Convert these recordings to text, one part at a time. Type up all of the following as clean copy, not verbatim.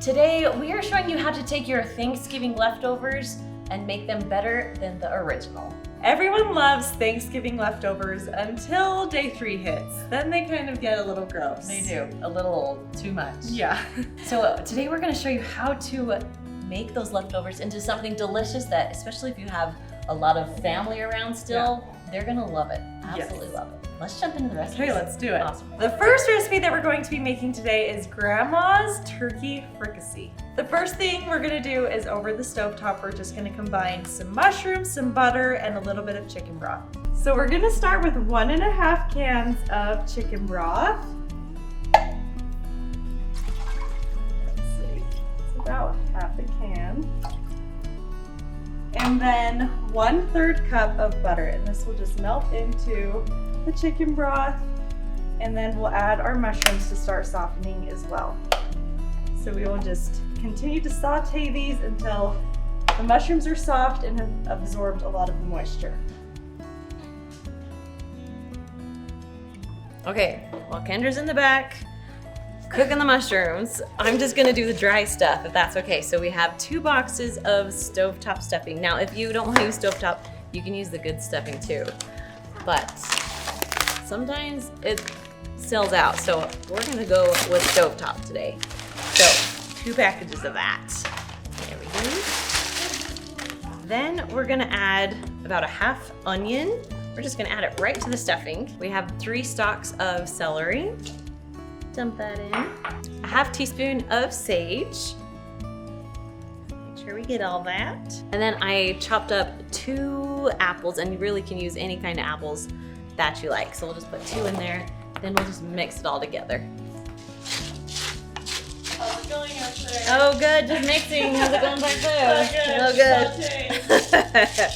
Today we are showing you how to take your Thanksgiving leftovers and make them better than the original. Everyone loves Thanksgiving leftovers until day 3 hits. Then they kind of get a little gross. They do, a little too much. Yeah. So today we're gonna show you how to make those leftovers into something delicious that, especially if you have a lot of family around still, they're gonna love it. Absolutely love it. Let's jump into the recipe. Okay, let's do it. Awesome. The first recipe that we're going to be making today is Grandma's Turkey Fricassee. The first thing we're gonna do is over the stovetop, we're just gonna combine some mushrooms, some butter, and a little bit of chicken broth. So we're gonna start with 1.5 cans of chicken broth. Let's see, it's about half a can. And then 1/3 cup of butter, and this will just melt into the chicken broth, and then we'll add our mushrooms to start softening as well. So we will just continue to saute these until the mushrooms are soft and have absorbed a lot of the moisture. Okay, while Kendra's in the back cooking the mushrooms, I'm just gonna do the dry stuff, if that's okay. So we have 2 boxes of stovetop stuffing. Now, if you don't want to use stovetop, you can use the good stuffing too. But sometimes it sells out, so we're gonna go with stovetop today. So 2 packages of that. There we go. Then we're gonna add about a half onion. We're just gonna add it right to the stuffing. We have 3 stalks of celery. Dump that in. A half teaspoon of sage. Make sure we get all that. And then I chopped up 2 apples, and you really can use any kind of apples that you like. So we'll just put 2 in there, then we'll just mix it all together. How's it going out there? Oh good, just mixing. How's it going back there? Oh good. good.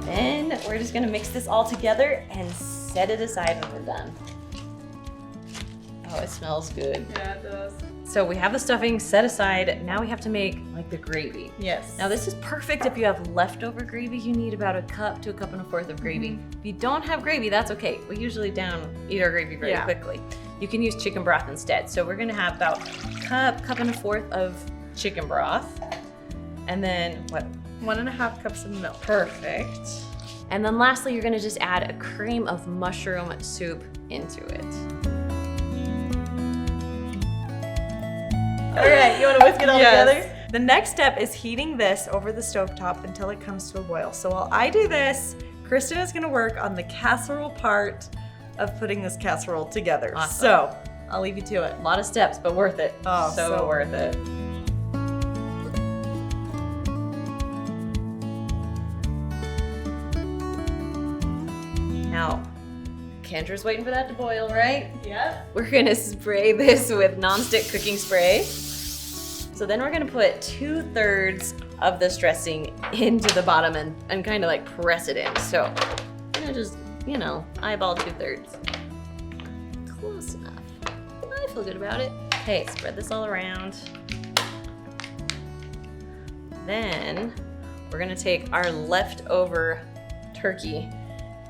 Then we're just gonna mix this all together and set it aside when we're done. Oh, it smells good. Yeah, it does. So we have the stuffing set aside. Now we have to make like the gravy. Yes. Now this is perfect if you have leftover gravy. You need about 1 cup to 1 1/4 cups of gravy. If you don't have gravy, that's okay. We usually eat our gravy very quickly. You can use chicken broth instead. So we're gonna have about 1 1/4 cups of chicken broth. And then what? 1.5 cups of milk. Perfect. And then lastly, you're gonna just add a cream of mushroom soup into it. All right, you want to whisk it all together? The next step is heating this over the stovetop until it comes to a boil. So while I do this, Kristen is going to work on the casserole part of putting this casserole together. Awesome. So I'll leave you to it. A lot of steps, but worth it. Oh, so worth it. Now, Kendra's waiting for that to boil, right? Yep. We're gonna spray this with nonstick cooking spray. So then we're gonna put 2/3 of this dressing into the bottom and kind of like press it in. So we're gonna just, eyeball 2/3. Close enough. I feel good about it. Okay, spread this all around. Then we're gonna take our leftover turkey,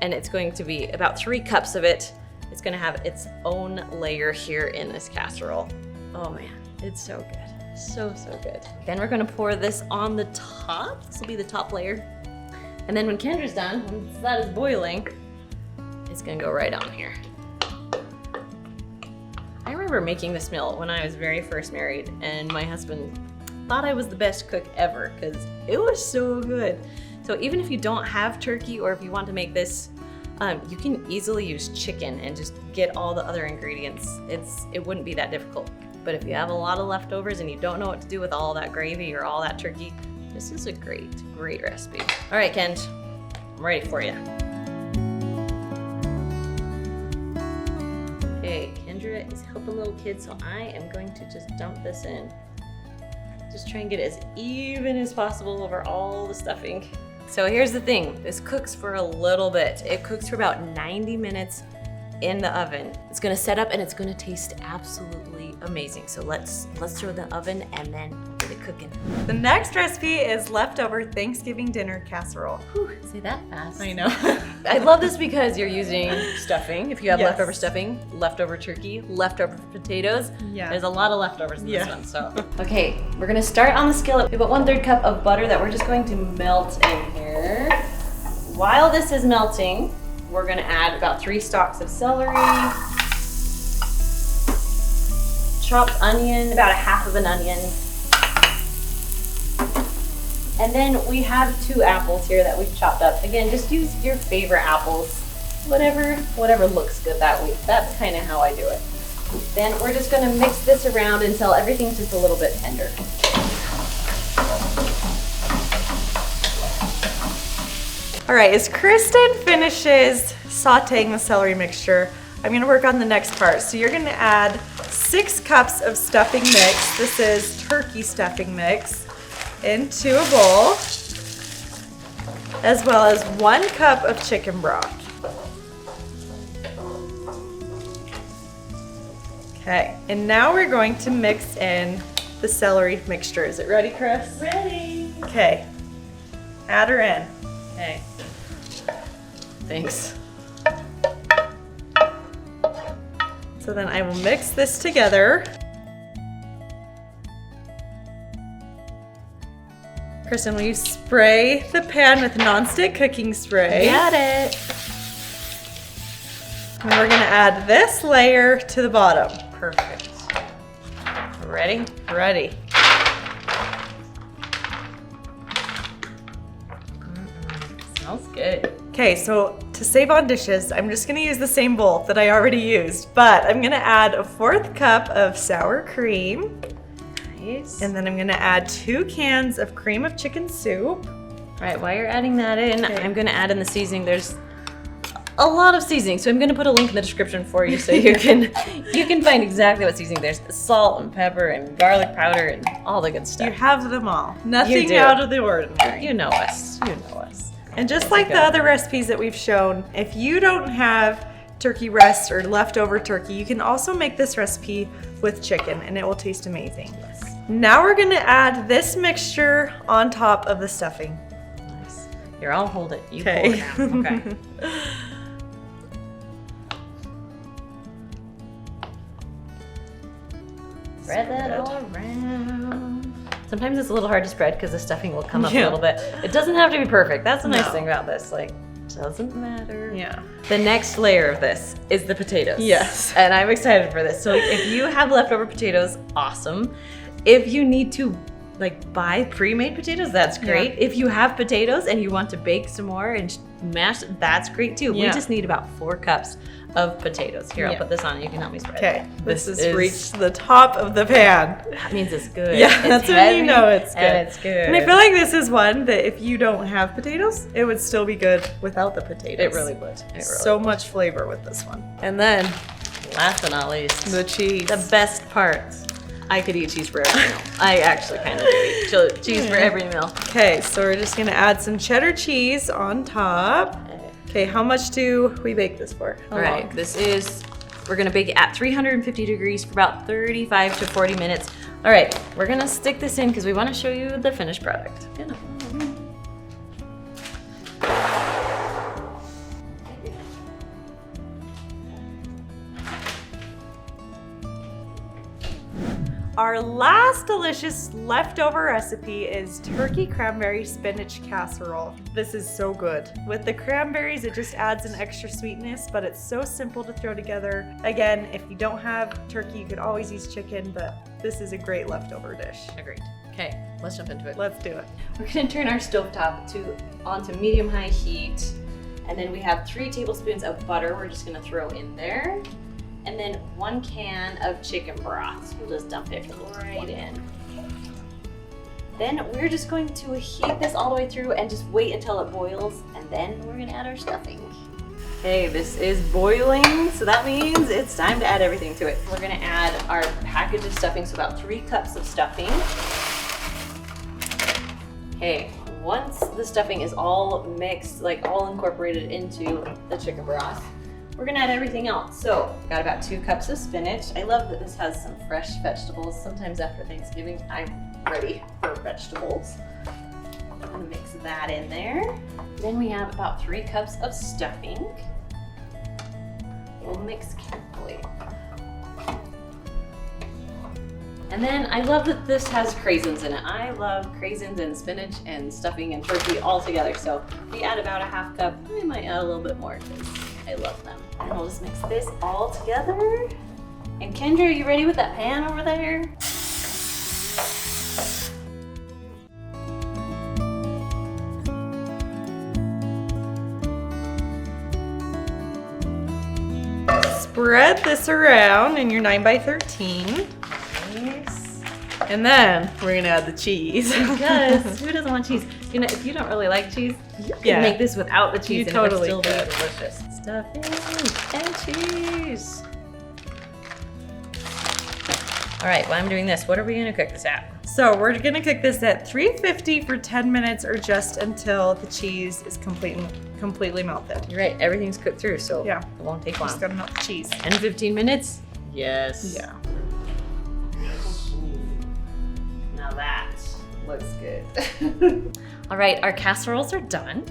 and it's going to be about 3 cups of it. It's gonna have its own layer here in this casserole. Oh man, it's so good. So good. Then we're gonna pour this on the top. This will be the top layer. And then when Kendra's done, once that is boiling, it's gonna go right on here. I remember making this meal when I was very first married, and my husband thought I was the best cook ever because it was so good. So even if you don't have turkey, or if you want to make this, you can easily use chicken and just get all the other ingredients. It wouldn't be that difficult. But if you have a lot of leftovers and you don't know what to do with all that gravy or all that turkey, this is a great recipe. All right, Kent, I'm ready for you. Okay, Kendra is helping little kids, so I am going to just dump this in. Just try and get it as even as possible over all the stuffing. So here's the thing, this cooks for a little bit. It cooks for about 90 minutes in the oven. It's gonna set up and it's gonna taste absolutely amazing. So let's throw it in the oven and then get it cooking. The next recipe is leftover Thanksgiving dinner casserole. Whew, say that fast. I know. I love this because you're using stuffing. If you have Yes. leftover stuffing, leftover turkey, leftover potatoes, Yeah. there's a lot of leftovers in this Yeah. one. So, okay, we're gonna start on the skillet. We have about 1/3 cup of butter that we're just going to melt in here. While this is melting, we're gonna add about 3 stalks of celery, chopped onion, about 1/2 of an onion. And then we have 2 apples here that we've chopped up. Again, just use your favorite apples. Whatever looks good that week. That's kind of how I do it. Then we're just gonna mix this around until everything's just a little bit tender. All right, as Kristen finishes sauteing the celery mixture, I'm gonna work on the next part. So you're gonna add 6 cups of stuffing mix. This is turkey stuffing mix into a bowl, as well as 1 cup of chicken broth. Okay, and now we're going to mix in the celery mixture. Is it ready, Chris? Ready. Okay, add her in. Okay. Thanks. So then I will mix this together. Kristen, will you spray the pan with nonstick cooking spray? Got it. And we're gonna add this layer to the bottom. Perfect. Ready? Ready. Smells good. Okay, so to save on dishes, I'm just gonna use the same bowl that I already used, but I'm gonna add a 1/4 cup of sour cream. Nice. And then I'm gonna add 2 cans of cream of chicken soup. All right, while you're adding that in, Okay. I'm gonna add in the seasoning. There's a lot of seasoning, so I'm gonna put a link in the description for you so you can find exactly what seasoning. There's salt and pepper and garlic powder and all the good You stuff. have them all. Nothing do. out of the ordinary. You know us. You know us. And just like the other recipes that we've shown, if you don't have turkey breast or leftover turkey, you can also make this recipe with chicken and it will taste amazing. Yes. Now we're gonna add this mixture on top of the stuffing. Nice. Here, I'll hold it. You Okay. pull it down. Okay. Spread that all around. Sometimes it's a little hard to spread because the stuffing will come up a Yeah. little bit. It doesn't have to be perfect. That's the nice No. thing about this. Like, doesn't matter. Yeah. The next layer of this is the potatoes. Yes. And I'm excited for this. So if you have leftover potatoes, awesome. If you need to buy pre-made potatoes, that's great. Yeah. If you have potatoes and you want to bake some more and mash, that's great too. We Yeah. just need about 4 cups of potatoes. Here, I'll Yeah. put this on and you can help me spread. Okay, this This has is- reached the top of the pan. That means it's good. Yeah, It's that's when you heavy know it's good. And it's good. And I feel like this is one that if you don't have potatoes, it would still be good without the potatoes. it really would. It really So much flavor with this one. And then would. Last but not least, the cheese. the best part. I could eat cheese for every meal. I actually kind of do eat cheese for every meal. Okay, so we're just gonna add some cheddar cheese on top. Okay, how much do we bake this for? How All right, long? we're gonna bake it at 350 degrees for about 35 to 40 minutes. All right, we're gonna stick this in because we wanna show you the finished product. You know. Our last delicious leftover recipe is turkey cranberry spinach casserole. This is so good. With the cranberries, it just adds an extra sweetness, but it's so simple to throw together. Again, if you don't have turkey, you could always use chicken, but this is a great leftover dish. Agreed. Okay, let's jump into it. Let's do it. We're gonna turn our stovetop onto medium-high heat, and then we have 3 tablespoons of butter we're just gonna throw in there. And then 1 can of chicken broth. We'll just dump it right in. Then we're just going to heat this all the way through and just wait until it boils, and then we're gonna add our stuffing. Okay, this is boiling, so that means it's time to add everything to it. We're gonna add our package of stuffing, so about 3 cups of stuffing. Okay, once the stuffing is all mixed, all incorporated into the chicken broth, we're gonna add everything else. So, got about 2 cups of spinach. I love that this has some fresh vegetables. Sometimes after Thanksgiving, I'm ready for vegetables. I'm gonna mix that in there. Then we have about 3 cups of stuffing. We'll mix carefully. And then I love that this has craisins in it. I love craisins and spinach and stuffing and turkey all together. So if we add about a 1/2 cup, I might add a little bit more because I love them. And we'll just mix this all together. And Kendra, are you ready with that pan over there? Spread this around in your 9x13. Nice. And then we're gonna add the cheese. Because who doesn't want cheese? You know, if you don't really like cheese, you can make this without the cheese You and totally it'll still could. be delicious. Stuffing and cheese. All right, while I'm doing this, what are we gonna cook this at? So we're gonna cook this at 350 for 10 minutes or just until the cheese is completely melted. You're right, everything's cooked through, so Yeah. it won't take Just long. gotta melt the cheese. 10 to 15 minutes? Yes. Yeah. Now that looks good. All right, our casseroles are done.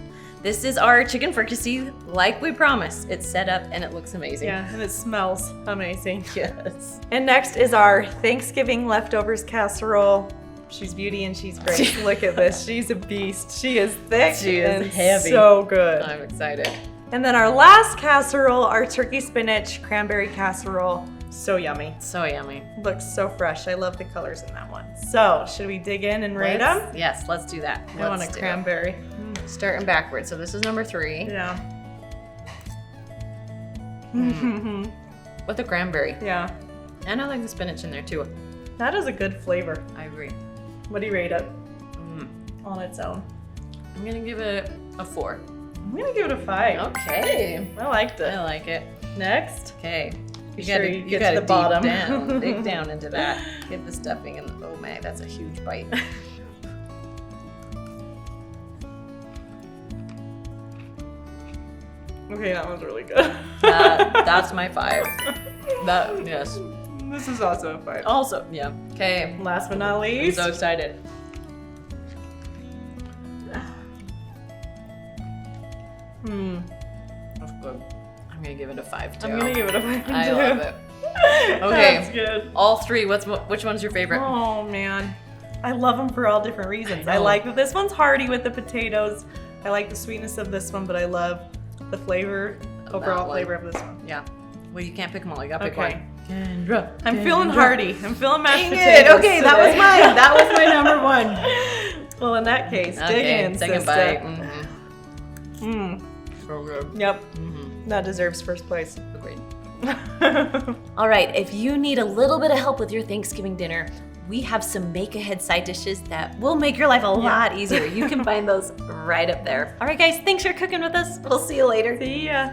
This is our chicken fricassee, like we promised. It's set up and it looks amazing. Yeah, and it smells amazing. Yes. And next is our Thanksgiving leftovers casserole. She's beauty and she's great. Look at this, she's a beast. She is thick She is and heavy. so good. I'm excited. And then our last casserole, our turkey spinach cranberry casserole. So yummy. So yummy. Looks so fresh. I love the colors in that one. So, should we dig in and rate them? Yes, let's do that. I want a Let's do it. cranberry. Starting backwards. So this is number 3. Yeah. With the cranberry. Yeah. And I like the spinach in there too. That is a good flavor. I agree. What do you rate it on its own? I'm gonna give it a 4. I'm gonna give it a 5. Okay. I liked it. I like it. Next. Okay. Be sure you get to the bottom. Dig down into that. Get the stuffing and oh man, that's a huge bite. Okay, that one's really good. That's my 5. That yes. This is also a 5. Also, yeah. Okay. Last but not I'm least. so excited. That's good. I'm gonna give it a 5 too. I'm gonna give it a 5 I too. love it. Okay. That's good. All 3. Which one's your favorite? Oh man. I love them for all different reasons. I know. like that this one's hearty with the potatoes. I like the sweetness of this one, but I love the flavor, Of overall that one. flavor of this one. Yeah. Well, you can't pick them all. You gotta pick Okay. one. Kendra. I'm feeling hearty. I'm feeling mashed Dang it. potatoes. Okay, that was today. mine. That was my number 1. Well, in that case, dig Okay, in, second sister. bite. So good. Yep. That deserves first place. Agreed. All right, if you need a little bit of help with your Thanksgiving dinner, we have some make-ahead side dishes that will make your life a lot easier. You can find those right up there. All right, guys, thanks for cooking with us. We'll see you later. See ya.